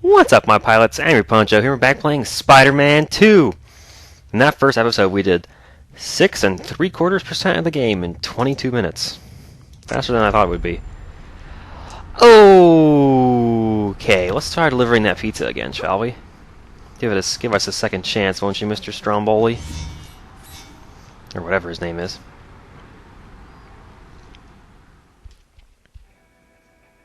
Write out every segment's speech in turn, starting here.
What's up, my pilots? Angry Poncho here. We're back playing Spider-Man 2. In that first episode, we did 6 3/4% of the game in 22 minutes. Faster than I thought it would be. Okay, let's try delivering that pizza again, shall we? Give us a second chance, won't you, Mr. Stromboli? Or whatever his name is.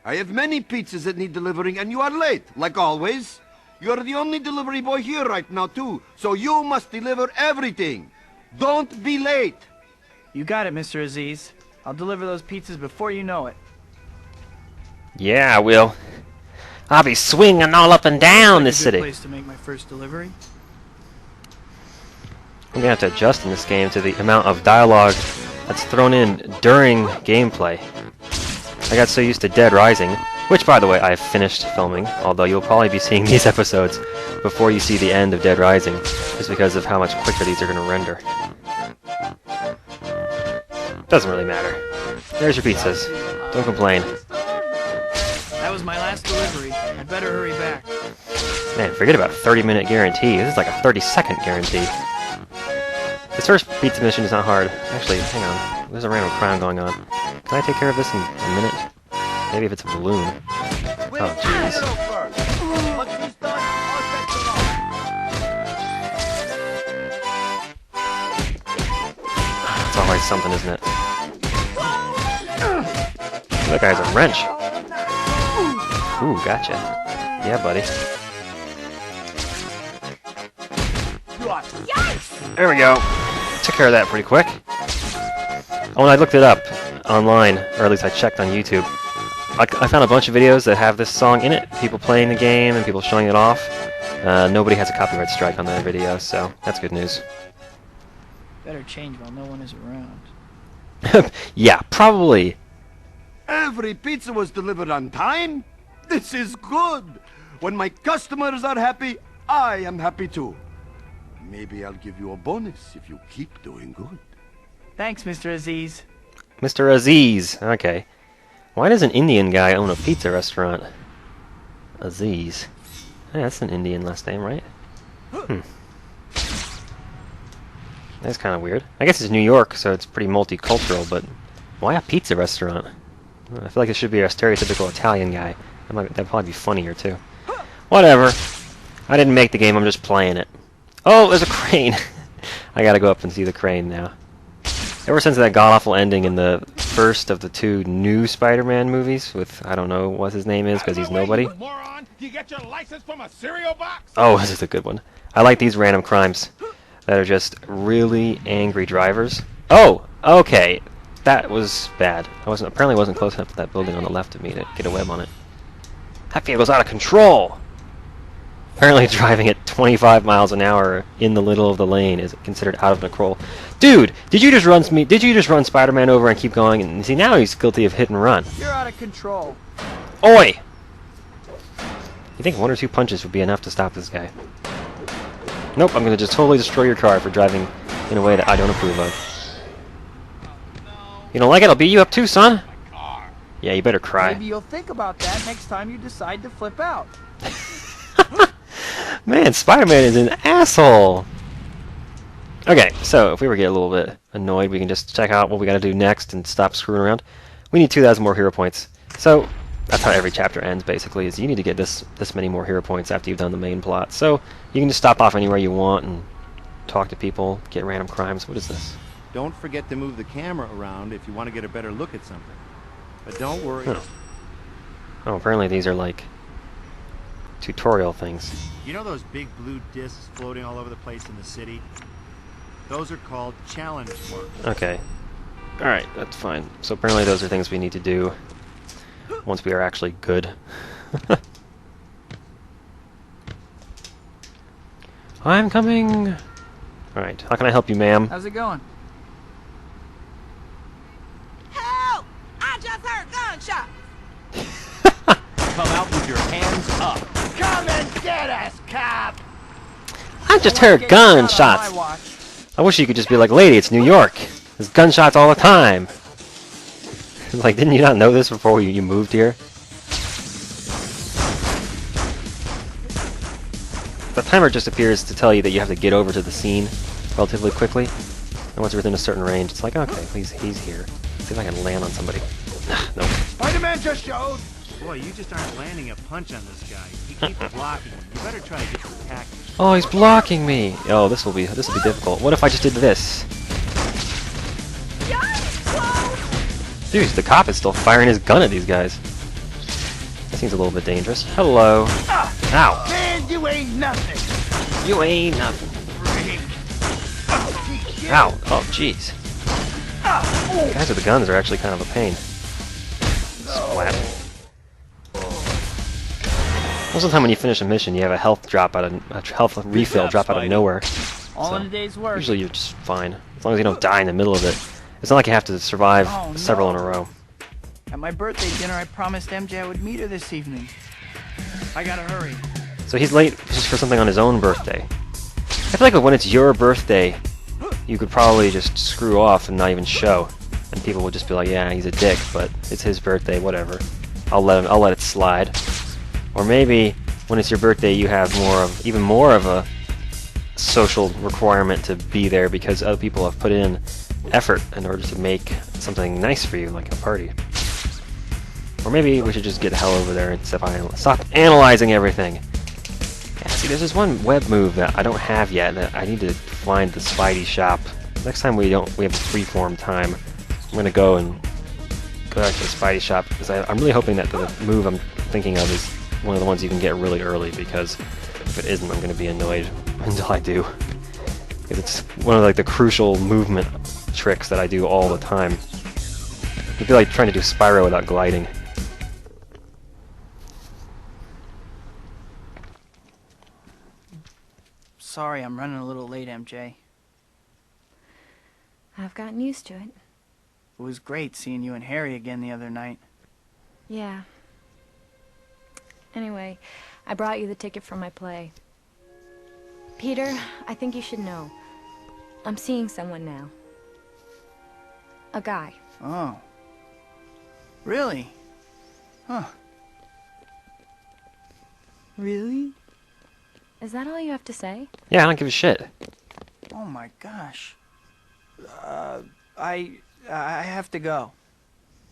I have many pizzas that need delivering, and you are late, like always. You're the only delivery boy here right now, too, so you must deliver everything. Don't be late. You got it, Mr. Aziz. I'll deliver those pizzas before you know it. Yeah, I will. I'll be swinging all up and down this city. Place to make my first delivery. I'm gonna have to adjust in this game to the amount of dialogue that's thrown in during gameplay. I got so used to Dead Rising, which, by the way, I've finished filming, although you'll probably be seeing these episodes before you see the end of Dead Rising, just because of how much quicker these are going to render. Doesn't really matter. There's your pizzas. Don't complain. That was my last delivery. I'd better hurry back. Man, forget about 30-minute guarantee. This is like a 30-second guarantee. This first pizza mission is not hard. Actually, hang on. There's a random crime going on. Can I take care of this in a minute? Maybe if it's a balloon. Oh, jeez. It's always something, isn't it? That guy's a wrench. Ooh, gotcha. Yeah, buddy. There we go. Took care of that pretty quick. Oh, and I looked it up online, or at least I checked on YouTube. I found a bunch of videos that have this song in it. People playing the game and people showing it off. Nobody has a copyright strike on that video, so that's good news. Better change while no one is around. Yeah, probably. Every pizza was delivered on time. This is good. When my customers are happy, I am happy too. Maybe I'll give you a bonus if you keep doing good. Thanks, Mr. Aziz. Mr. Aziz. Okay. Why does an Indian guy own a pizza restaurant? Aziz. Yeah, that's an Indian last name, right? That's kind of weird. I guess it's New York, so it's pretty multicultural, but why a pizza restaurant? I feel like it should be a stereotypical Italian guy. That'd probably be funnier, too. Whatever. I didn't make the game, I'm just playing it. Oh, there's a crane! I gotta go up and see the crane now. Ever since that god-awful ending in the first of the 2 new Spider-Man movies with, I don't know what his name is, because he's nobody. You get your license from a cereal box? Oh, this is a good one. I like these random crimes that are just really angry drivers. Oh, okay. That was bad. Apparently wasn't close enough to that building on the left of me to get a web on it. That vehicle's out of control! Apparently driving at 25 miles an hour in the middle of the lane is considered out of control. Dude, did you just run Spider-Man over and keep going? And see, now he's guilty of hit and run. You're out of control. Oi! You think 1 or 2 punches would be enough to stop this guy? Nope, I'm gonna just totally destroy your car for driving in a way that I don't approve of. You don't like it? I'll beat you up too, son. Yeah, you better cry. Maybe you'll think about that next time you decide to flip out. Man, Spider-Man is an asshole! Okay, so if we ever get a little bit annoyed, we can just check out what we gotta do next and stop screwing around. We need 2,000 more hero points. So, that's how every chapter ends, basically, is you need to get this many more hero points after you've done the main plot. So, you can just stop off anywhere you want and talk to people, get random crimes. What is this? Don't forget to move the camera around if you want to get a better look at something. But don't worry. Oh, apparently these are like tutorial things. You know those big blue discs floating all over the place in the city? Those are called challenge marks. Okay. Alright, that's fine. So apparently those are things we need to do once we are actually good. I'm coming! Alright, how can I help you, ma'am? How's it going? Help! I just heard gunshots! Come out with your hands up. Come and get us, cop! I just heard gunshots! I wish you could just be like, lady, it's New York. There's gunshots all the time. Like, didn't you not know this before you moved here? the timer just appears to tell you that you have to get over to the scene relatively quickly. And once you're within a certain range, it's like, okay, he's here. See if I can land on somebody. Nope. Spiderman just showed. Boy, you just aren't landing a punch on this guy. He keeps blocking him. You better try to get some tactics. Oh, he's blocking me. Oh, this will be difficult. What if I just did this? Dude, the cop is still firing his gun at these guys. That seems a little bit dangerous. Hello. Ow. Man, you ain't nothing. You ain't nothing. Ow. Oh, jeez. Guys with the guns are actually kind of a pain. Splat. Most of the time when you finish a mission, you have a health refill drop out of nowhere. All So, in a day's work. usually you're just fine. As long as you don't die in the middle of it. It's not like you have to survive Oh, several no. in a row. At my birthday dinner, I promised MJ I would meet her this evening. I gotta hurry. So he's late just for something on his own birthday. I feel like when it's your birthday, you could probably just screw off and not even show. And people would just be like, yeah, he's a dick, but it's his birthday, whatever. I'll let it slide. Or maybe when it's your birthday, you have even more of a social requirement to be there because other people have put in effort in order to make something nice for you, like a party. Or maybe we should just get the hell over there and stop analyzing everything. Yeah, see, there's this one web move that I don't have yet that I need to find the Spidey shop. Next time we have a freeform time, I'm gonna go back to the Spidey shop because I'm really hoping that the move I'm thinking of is one of the ones you can get really early, because if it isn't, I'm gonna be annoyed until I do. Because it's one of the crucial movement tricks that I do all the time. It'd be like trying to do Spyro without gliding. Sorry, I'm running a little late, MJ. I've gotten used to it. It was great seeing you and Harry again the other night. Yeah. Anyway, I brought you the ticket for my play. Peter, I think you should know. I'm seeing someone now. A guy. Oh. Really? Huh. Really? Is that all you have to say? Yeah, I don't give a shit. Oh my gosh. I have to go.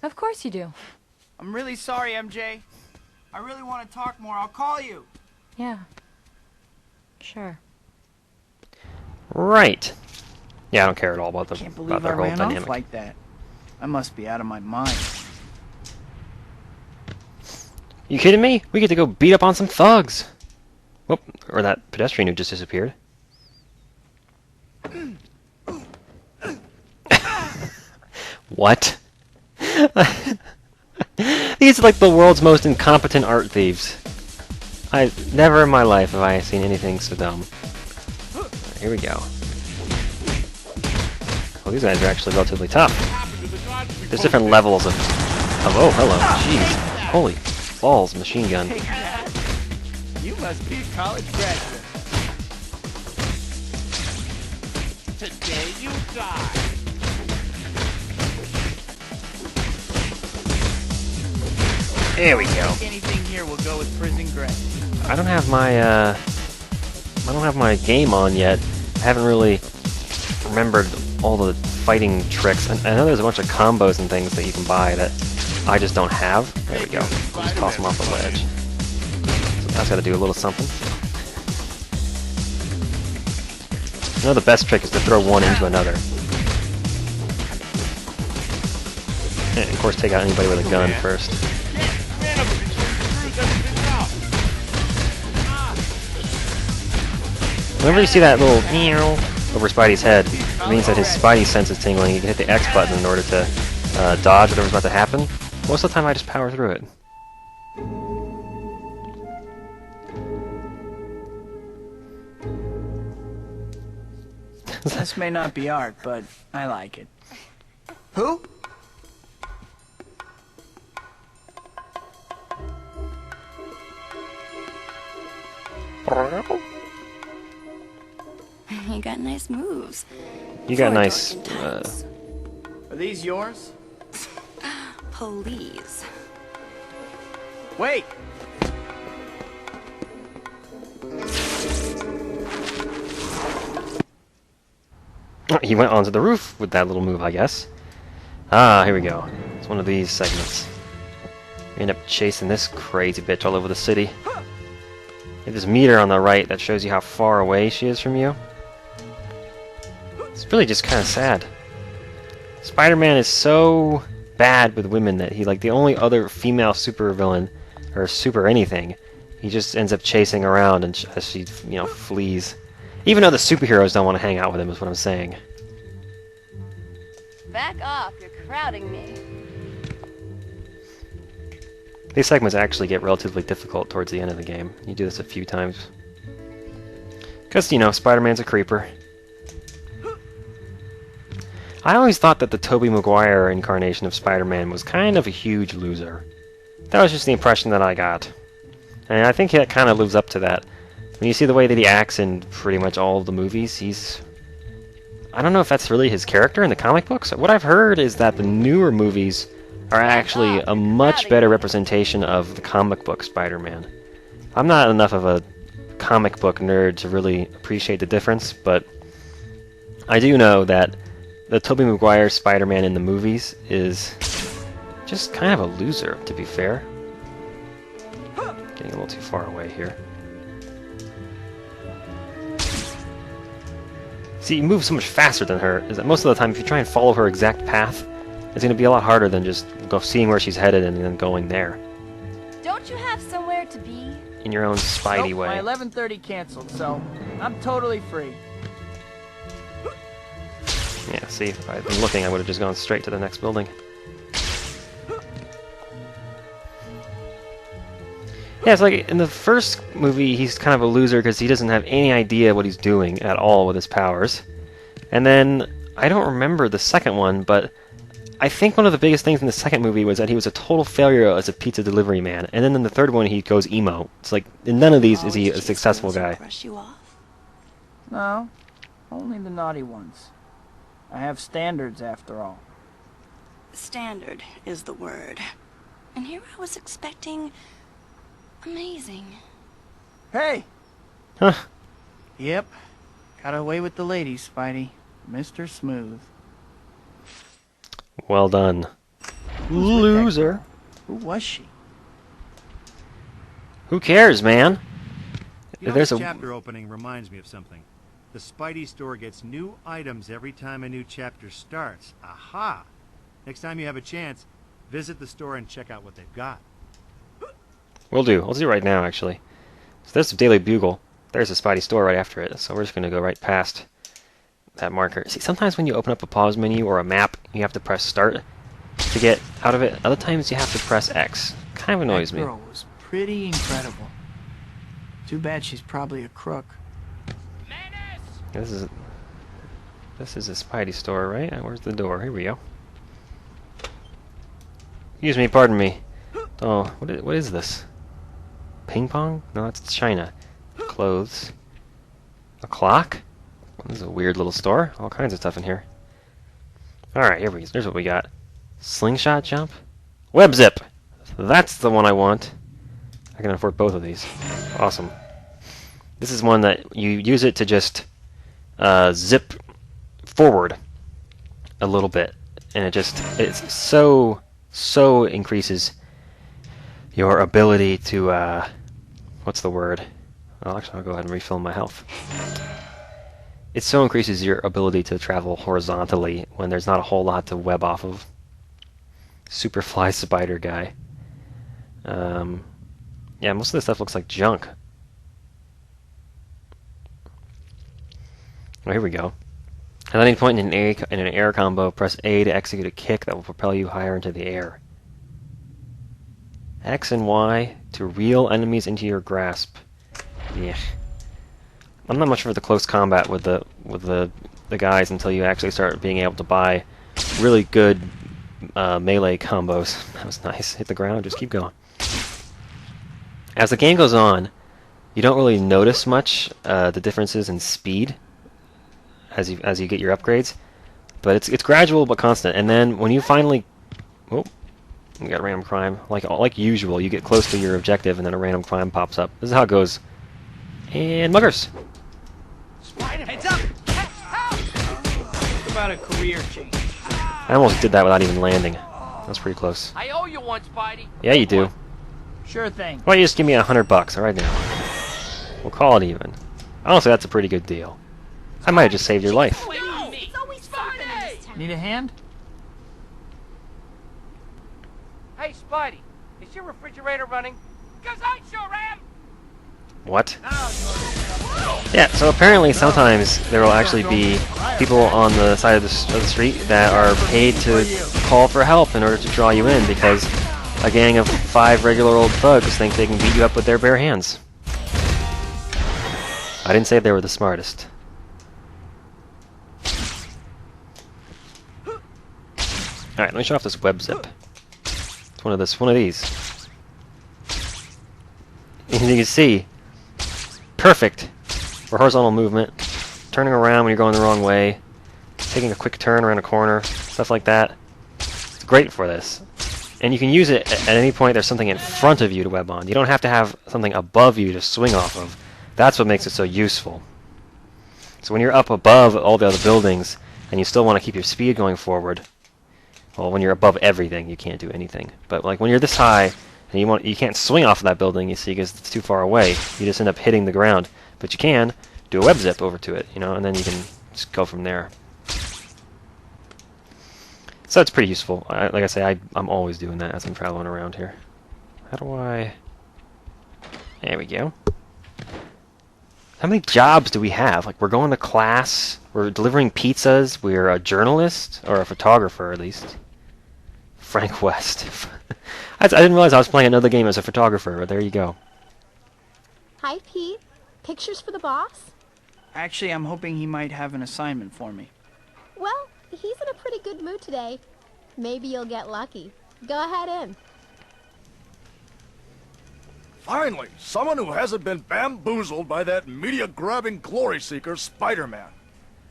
Of course you do. I'm really sorry, MJ. I really want to talk more. I'll call you. Yeah. Sure. Right. Yeah, I don't care at all about Can't about believe I their whole ran dynamic. off like that. I must be out of my mind. You kidding me? We get to go beat up on some thugs. Whoop, or that pedestrian who just disappeared. What? These are like the world's most incompetent art thieves. Never in my life have I seen anything so dumb. Here we go. Well, these guys are actually relatively tough. There's different levels of oh, hello. Jeez. Holy balls, machine gun. Hey, Dad. You must be a college graduate. Today you die. There we go. Anything here will go with prison grade. I don't have my game on yet. I haven't really remembered all the fighting tricks. I know there's a bunch of combos and things that you can buy that I just don't have. There we go. I'll just toss them off the ledge. So that's got to do a little something. You know, the best trick is to throw one into another. And of course, take out anybody with a gun first. Whenever you see that little over Spidey's head, it means that his Spidey sense is tingling. You can hit the X button in order to dodge whatever's about to happen. Most of the time I just power through it. This may not be art, but I like it. Who? You got nice moves. You got For nice... dark times. Are these yours? Please. Wait! He went onto the roof with that little move, I guess. Ah, here we go. It's one of these segments. You end up chasing this crazy bitch all over the city. You have this meter on the right that shows you how far away she is from you. It's really just kind of sad. Spider-Man is so bad with women that he, like, the only other female supervillain, or super anything, he just ends up chasing around and as she, you know, flees. Even though the superheroes don't want to hang out with him, is what I'm saying. Back off, you're crowding me. These segments actually get relatively difficult towards the end of the game. You do this a few times. Because, you know, Spider-Man's a creeper. I always thought that the Tobey Maguire incarnation of Spider-Man was kind of a huge loser. That was just the impression that I got. And I think that kind of lives up to that. When you see the way that he acts in pretty much all of the movies, he's... I don't know if that's really his character in the comic books. What I've heard is that the newer movies are actually a much better representation of the comic book Spider-Man. I'm not enough of a comic book nerd to really appreciate the difference, but I do know that the Tobey Maguire Spider-Man in the movies is just kind of a loser, to be fair. Getting a little too far away here. See, you move so much faster than her, is that most of the time if you try and follow her exact path, it's going to be a lot harder than just seeing where she's headed and then going there. Don't you have somewhere to be? In your own Spidey Nope, way. my 11:30 canceled, so I'm totally free. Yeah, see, if I'd been looking, I would have just gone straight to the next building. Yeah, it's like, in the first movie, he's kind of a loser because he doesn't have any idea what he's doing at all with his powers. And then, I don't remember the second one, but I think one of the biggest things in the second movie was that he was a total failure as a pizza delivery man. And then in the third one, he goes emo. It's like, in none of these is he a successful guy. Brush you off? No, only the naughty ones. I have standards, after all. Standard is the word. And here I was expecting... amazing. Hey! Huh. Yep. Got away with the ladies, Spidey. Mr. Smooth. Well done. Who's with that Loser. girl? Who was she? Who cares, man? You know, There's this a... chapter opening reminds me of something. The Spidey store gets new items every time a new chapter starts. Aha! Next time you have a chance, visit the store and check out what they've got. Will do. I'll do it right now, actually. So there's the Daily Bugle. There's the Spidey store right after it. So we're just going to go right past that marker. See, sometimes when you open up a pause menu or a map, you have to press start to get out of it. Other times you have to press X. Kind of annoys That me. girl was pretty incredible. Too bad she's probably a crook. This is a Spidey store, right? Where's the door? Here we go. Excuse me, pardon me. Oh, what is this? Ping pong? No, it's China. Clothes. A clock? This is a weird little store. All kinds of stuff in here. Alright, here's what we got. Slingshot jump? Web zip! That's the one I want. I can afford both of these. Awesome. This is one that you use it to just zip forward a little bit. And it's so increases your ability to, what's the word? Well, actually, I'll go ahead and refill my health. It so increases your ability to travel horizontally when there's not a whole lot to web off of. Superfly spider guy. Yeah, most of this stuff looks like junk. Oh, here we go. At any point in an air combo, press A to execute a kick that will propel you higher into the air. X and Y to reel enemies into your grasp. Yeah. I'm not much for the close combat with the guys until you actually start being able to buy really good melee combos. That was nice. Hit the ground, just keep going. As the game goes on, you don't really notice much the differences in speed as you get your upgrades, but it's gradual but constant. And then when you finally, oh, you got random crime. Like usual, you get close to your objective, and then a random crime pops up. This is how it goes. And muggers. Spider, heads up! Help! about a career change? I almost did that without even landing. That was pretty close. I owe you one, Spidey. Yeah, you do. Sure thing. Why don't you just give me $100 right now? We'll call it even. Honestly, that's a pretty good deal. I might have just saved your life. No, it's always something in this town. Need a hand? Hey, Spidey, is your refrigerator running? 'Cause I sure am. What? Yeah, so apparently sometimes there will actually be people on the side of the street that are paid to call for help in order to draw you in because a gang of 5 regular old thugs think they can beat you up with their bare hands. I didn't say they were the smartest. Alright, let me show off this web zip. It's one of these. And you can see, perfect for horizontal movement, turning around when you're going the wrong way, taking a quick turn around a corner, stuff like that. It's great for this. And you can use it at any point there's something in front of you to web on. You don't have to have something above you to swing off of. That's what makes it so useful. So when you're up above all the other buildings, and you still want to keep your speed going forward, well, when you're above everything, you can't do anything. But like when you're this high, and you can't swing off of that building, you see, because it's too far away. You just end up hitting the ground. But you can do a web zip over to it, you know, and then you can just go from there. So it's pretty useful. Like I say, I'm always doing that as I'm traveling around here. How do I... There we go. How many jobs do we have? Like, we're going to class, we're delivering pizzas, we're a journalist, or a photographer at least. Frank West. I didn't realize I was playing another game as a photographer, but there you go. Hi, Pete. Pictures for the boss? Actually, I'm hoping he might have an assignment for me. Well, he's in a pretty good mood today. Maybe you'll get lucky. Go ahead in. Finally, someone who hasn't been bamboozled by that media-grabbing glory-seeker Spider-Man.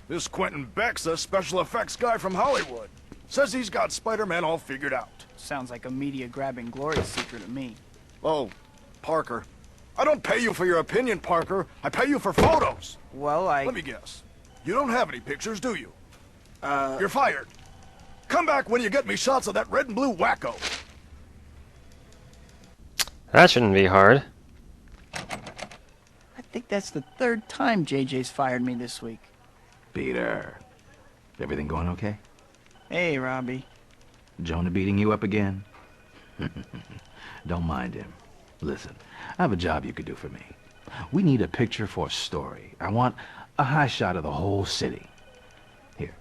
This Quentin Beck's a special effects guy from Hollywood. Says he's got Spider-Man all figured out. Sounds like a media-grabbing glory seeker to me. Oh, Parker. I don't pay you for your opinion, Parker. I pay you for photos. Well, Let me guess. You don't have any pictures, do you? You're fired. Come back when you get me shots of that red and blue wacko. That shouldn't be hard. I think that's the 3rd time JJ's fired me this week. Peter, everything going okay? Hey, Robbie. Jonah beating you up again? Don't mind him. Listen, I have a job you could do for me. We need a picture for a story. I want a high shot of the whole city. Here,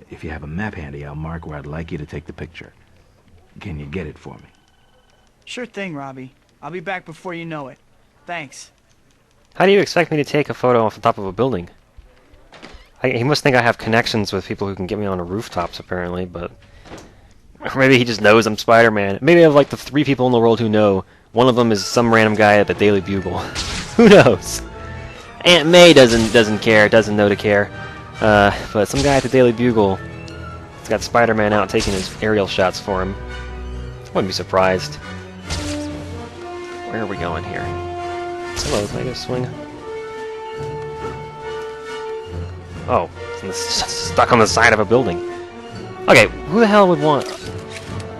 if you have a map handy, I'll mark where I'd like you to take the picture. Can you get it for me? Sure thing, Robbie. I'll be back before you know it. Thanks. How do you expect me to take a photo off the top of a building? He must think I have connections with people who can get me on the rooftops, apparently, but... Or maybe he just knows I'm Spider-Man. Maybe I have like the 3 people in the world who know. One of them is some random guy at the Daily Bugle. Who knows? Aunt May doesn't care, doesn't know to care. But some guy at the Daily Bugle has got Spider-Man out taking his aerial shots for him. Wouldn't be surprised. Where are we going here? Hello, can I get a swing? Oh, it's stuck on the side of a building. Okay, who the hell would want...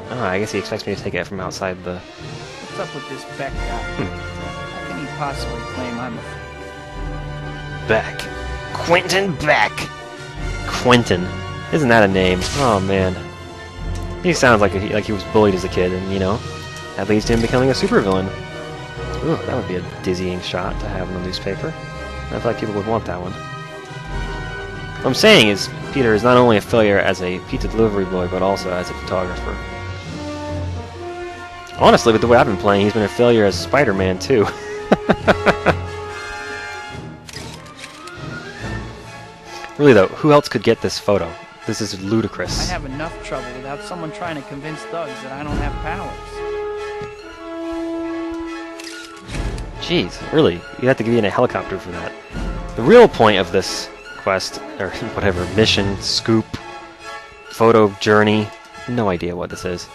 Oh, I guess he expects me to take it from outside the... What's up with this Beck guy? How can he possibly claim I'm a... Beck. Quentin Beck! Quentin. Isn't that a name? Oh, man. He sounds like he was bullied as a kid, and, you know, that leads to him becoming a supervillain. Ooh, that would be a dizzying shot to have in the newspaper. I feel like people would want that one. What I'm saying is, Peter is not only a failure as a pizza delivery boy, but also as a photographer. Honestly, with the way I've been playing, he's been a failure as Spider-Man, too. Really, though, who else could get this photo? This is ludicrous. I have enough trouble without someone trying to convince thugs that I don't have powers. Jeez, really? You'd have to give me a helicopter for that. The real point of this quest, or whatever, mission, scoop, photo journey, no idea what this is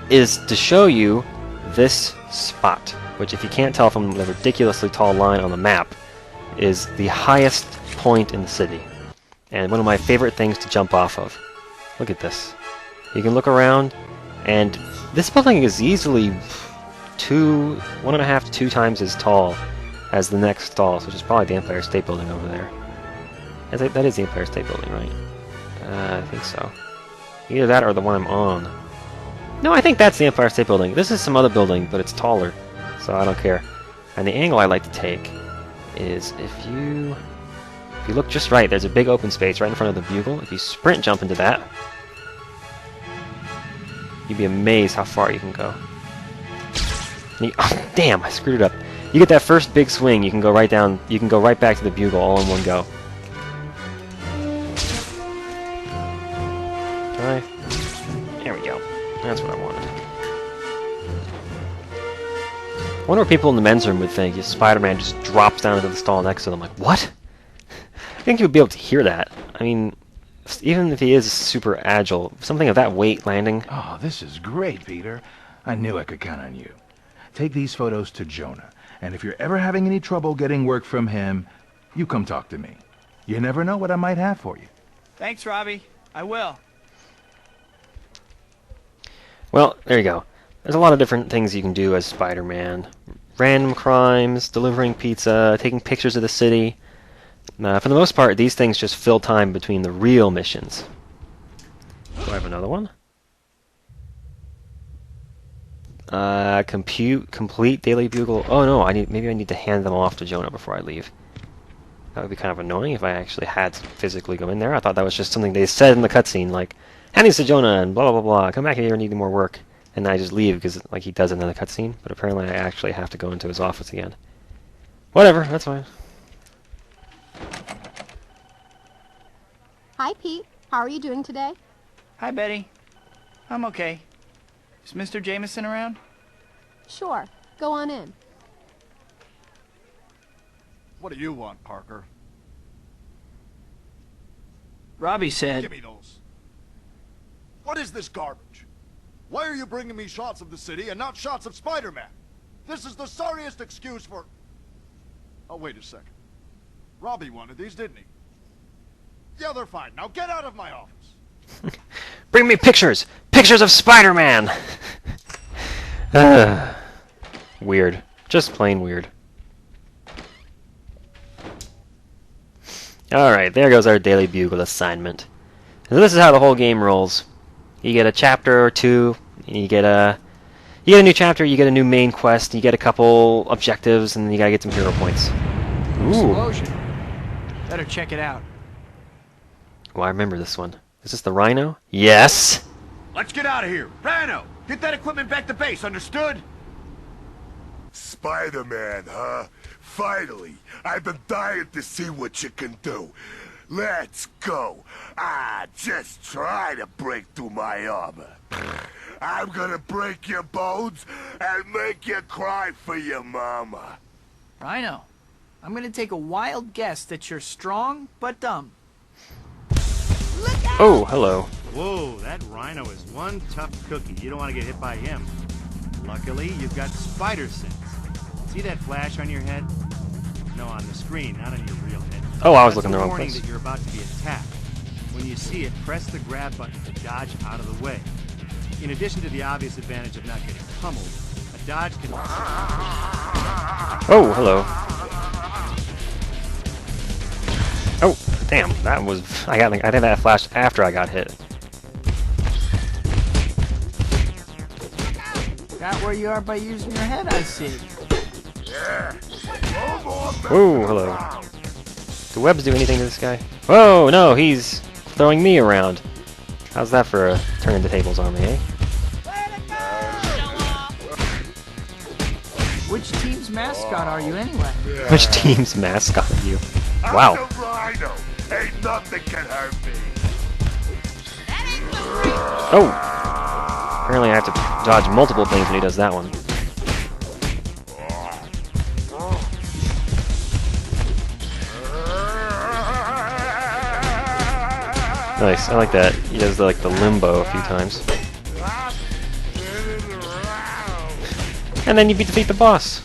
to show you this spot, which if you can't tell from the ridiculously tall line on the map, is the highest point in the city. and one of my favorite things to jump off of. Look at this. You can look around, and this building is easily 1.5 to 2 times as tall as the next tallest, which is probably the Empire State Building over there. That is the Empire State Building, right? I think so. Either that or the one I'm on. No, I think that's the Empire State Building. This is some other building, but it's taller, so I don't care. And the angle I like to take is if you look just right, there's a big open space right in front of the Bugle. If you sprint jump into that, you'd be amazed how far you can go. Oh, damn, I screwed it up. You get that first big swing, you can go right down, you can go right back to the Bugle all in one go. Try. There we go. That's what I wanted. I wonder what people in the men's room would think if Spider-Man just drops down into the stall next to them. Like, what? I think you would be able to hear that. I mean, even if he is super agile, something of that weight landing... Oh, this is great, Peter. I knew I could count on you. Take these photos to Jonah, and if you're ever having any trouble getting work from him, you come talk to me. You never know what I might have for you. Thanks, Robbie. I will. Well, there you go. There's a lot of different things you can do as Spider-Man. Random crimes, delivering pizza, taking pictures of the city. For the most part, these things just fill time between the real missions. Do I have another one? Complete Daily Bugle. Oh no, maybe I need to hand them off to Jonah before I leave. That would be kind of annoying if I actually had to physically go in there. I thought that was just something they said in the cutscene, like, hand these to Jonah and blah blah blah blah. Come back here and need more work. And I just leave because, like, he does in the cutscene. But apparently, I actually have to go into his office again. Whatever, that's fine. Hi, Pete. How are you doing today? Hi, Betty. I'm okay. Is Mr. Jameson around? Sure. Go on in. What do you want, Parker? Robbie said... Give me those. What is this garbage? Why are you bringing me shots of the city and not shots of Spider-Man? This is the sorriest excuse for... Oh, wait a second. Robbie wanted these, didn't he? Yeah, they're fine. Now get out of my office. Bring me pictures! Pictures of Spider-Man! Weird. Just plain weird. Alright, there goes our Daily Bugle assignment. So this is how the whole game rolls. You get a chapter or two, you get a new chapter, you get a new main quest, you get a couple objectives, and then you gotta get some hero points. Ooh. Explosion. Better check it out. Oh, I remember this one. Is this the Rhino? Yes! Let's get out of here. Rhino, get that equipment back to base, understood? Spider-Man, huh? Finally, I've been dying to see what you can do. Let's go. Just try to break through my armor. I'm gonna break your bones and make you cry for your mama. Rhino, I'm gonna take a wild guess that you're strong but dumb. Oh, hello. Whoa, that Rhino is one tough cookie. You don't want to get hit by him. Luckily, you've got spider sense. See that flash on your head? No, on the screen, not on your real head. Oh, I was looking the wrong warning place. that you're about to be attacked. When you see it, press the grab button to dodge out of the way. In addition to the obvious advantage of not getting pummeled, a dodge can... Oh, hello. Oh, damn, that was... I think that flashed after I got hit. Got where you are by using your head, I see. Oh, hello. Do webs do anything to this guy? Whoa, no, he's throwing me around. How's that for a turn the tables on me, eh? Which team's mascot are you anyway? Which team's mascot are you? Wow. I'm the Rhino. Ain't nothing can hurt me. Oh! Apparently I have to dodge multiple things when he does that one. Nice, I like that. He does the limbo a few times. And then you defeat the boss.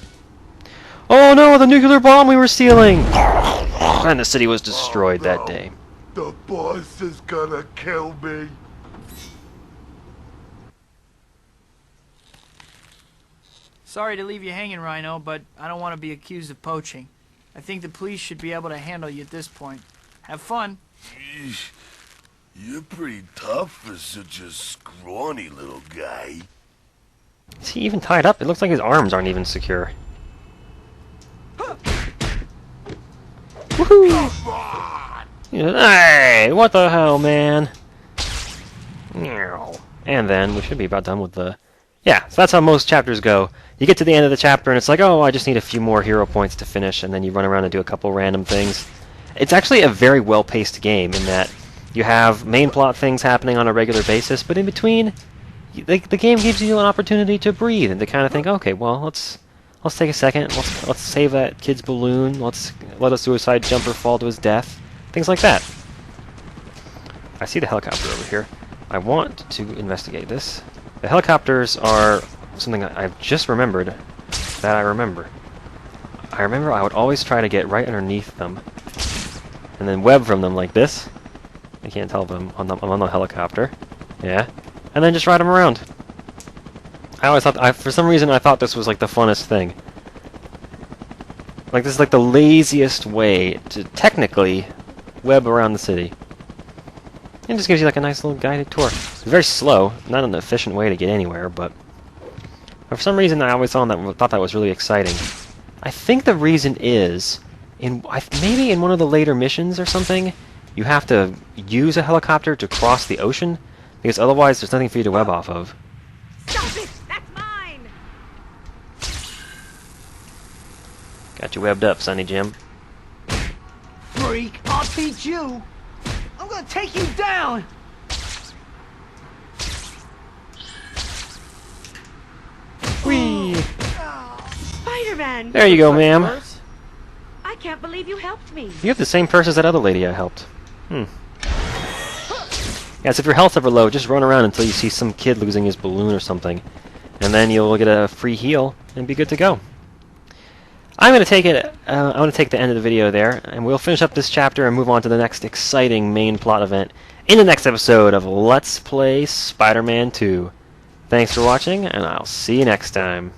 Oh no, the nuclear bomb we were stealing! And the city was destroyed that day. The boss is gonna kill me. Sorry to leave you hanging, Rhino, but I don't want to be accused of poaching. I think the police should be able to handle you at this point. Have fun. Yeesh. You're pretty tough for such a scrawny little guy. Is he even tied up? It looks like his arms aren't even secure. Woohoo! Hey, what the hell, man? And then we should be about done with the... Yeah, so that's how most chapters go. You get to the end of the chapter and it's like, oh, I just need a few more hero points to finish, and then you run around and do a couple random things. It's actually a very well-paced game in that you have main plot things happening on a regular basis, but in between, the game gives you an opportunity to breathe and to kind of think, okay, well, let's take a second, let's save that kid's balloon, let's let a suicide jumper fall to his death, things like that. I see the helicopter over here. I want to investigate this. The helicopters are something I've just remembered that I remember. I remember I would always try to get right underneath them and then web from them like this. I can't tell if I'm on the helicopter. Yeah. And then just ride them around. I always thought, for some reason I thought this was like the funnest thing. Like this is like the laziest way to technically web around the city. It just gives you like a nice little guided tour. It's very slow, not an efficient way to get anywhere, but for some reason I always thought that was really exciting. I think the reason is, maybe in one of the later missions or something, you have to use a helicopter to cross the ocean, because otherwise there's nothing for you to web off of. Stop it! That's mine! Got you webbed up, Sonny Jim. Freak, I'll teach you! I'm gonna take you down! Whee! Spider-Man! There you go, ma'am. I can't believe you helped me. You have the same purse as that other lady I helped. Yes, if your health's ever low, just run around until you see some kid losing his balloon or something. And then you'll get a free heal and be good to go. I'm going to take it. I'm going to take the end of the video there, and we'll finish up this chapter and move on to the next exciting main plot event in the next episode of Let's Play Spider-Man 2. Thanks for watching, and I'll see you next time.